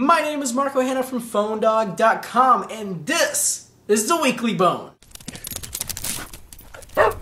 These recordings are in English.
My name is Marco Hanna from PhoneDog.com, and this is the Weekly Bone. I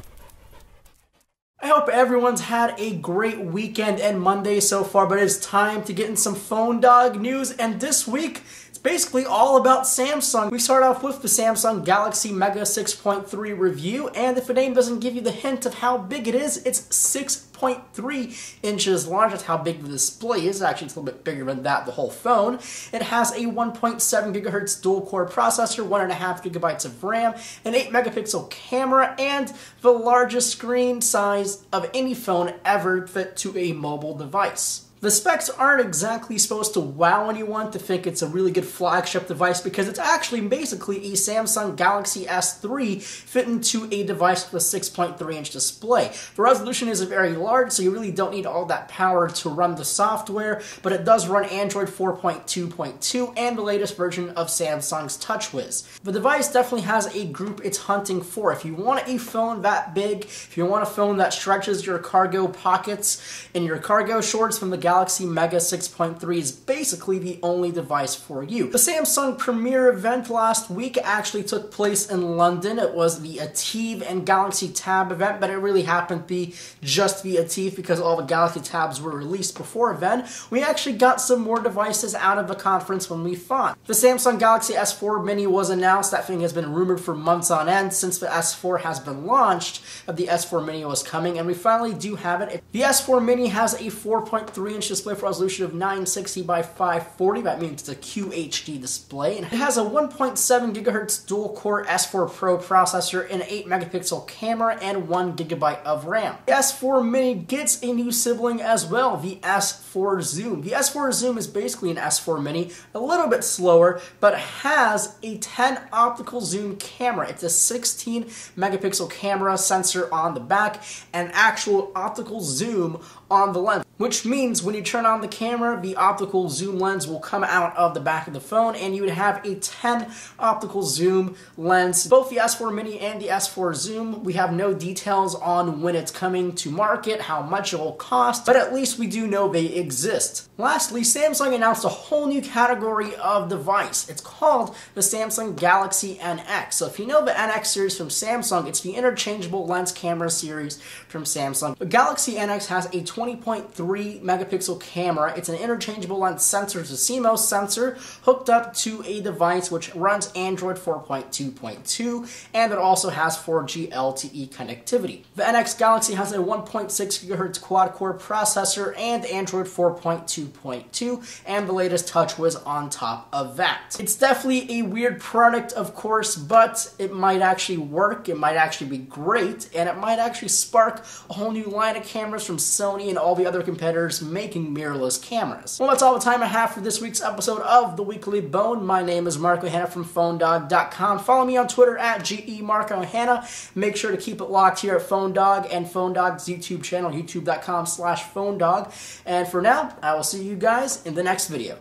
hope everyone's had a great weekend and Monday so far, but it's time to get in some Phone Dog news, and this week, it's basically all about Samsung. We start off with the Samsung Galaxy Mega 6.3 review, and if the name doesn't give you the hint of how big it is, it's 6.3 inches large. That's how big the display is. Actually, it's a little bit bigger than that, the whole phone. It has a 1.7 gigahertz dual-core processor, 1.5 gigabytes of RAM, an 8 megapixel camera, and the largest screen size of any phone ever fit to a mobile device. The specs aren't exactly supposed to wow anyone to think it's a really good flagship device, because it's actually basically a Samsung Galaxy S3 fit into a device with a 6.3-inch display. The resolution isn't very large, so you really don't need all that power to run the software, but it does run Android 4.2.2 and the latest version of Samsung's TouchWiz. The device definitely has a group it's hunting for. If you want a phone that big, if you want a phone that stretches your cargo pockets and your cargo shorts, from the Galaxy Mega 6.3 is basically the only device for you. The Samsung premiere event last week actually took place in London. It was the Ativ and Galaxy Tab event, but it really happened to be just the Ativ because all the Galaxy Tabs were released before then. We actually got some more devices out of the conference when we thought. The Samsung Galaxy S4 Mini was announced. That thing has been rumored for months on end since the S4 has been launched, that the S4 Mini was coming, and we finally do have it. The S4 Mini has a 4.3-inch display for resolution of 960 by 540. That means it's a QHD display. And it has a 1.7 gigahertz dual-core S4 Pro processor, an 8 megapixel camera, and 1 gigabyte of RAM. The S4 Mini gets a new sibling as well, the S4 Zoom. The S4 Zoom is basically an S4 Mini, a little bit slower, but has a 10 optical zoom camera. It's a 16 megapixel camera sensor on the back and actual optical zoom on the lens, which means when you turn on the camera, the optical zoom lens will come out of the back of the phone, and you would have a 10 optical zoom lens. Both the S4 Mini and the S4 Zoom, we have no details on when it's coming to market, how much it will cost, but at least we do know they exist. Lastly, Samsung announced a whole new category of device. It's called the Samsung Galaxy NX. So if you know the NX series from Samsung, it's the interchangeable lens camera series from Samsung. The Galaxy NX has a 20.3 megapixel camera. It's an interchangeable lens sensor, it's a CMOS sensor hooked up to a device which runs Android 4.2.2, and it also has 4G LTE connectivity. The NX Galaxy has a 1.6 gigahertz quad-core processor and Android 4.2.2, and the latest TouchWiz on top of that. It's definitely a weird product, of course, but it might actually work, it might actually be great, and it might actually spark a whole new line of cameras from Sony and all the other competitors making mirrorless cameras. Well, that's all the time I have for this week's episode of The Weekly Bone. My name is Marco Hanna from PhoneDog.com. Follow me on Twitter at GEMarcoHanna. Make sure to keep it locked here at PhoneDog and PhoneDog's YouTube channel, youtube.com/PhoneDog. And for now, I will see you guys in the next video.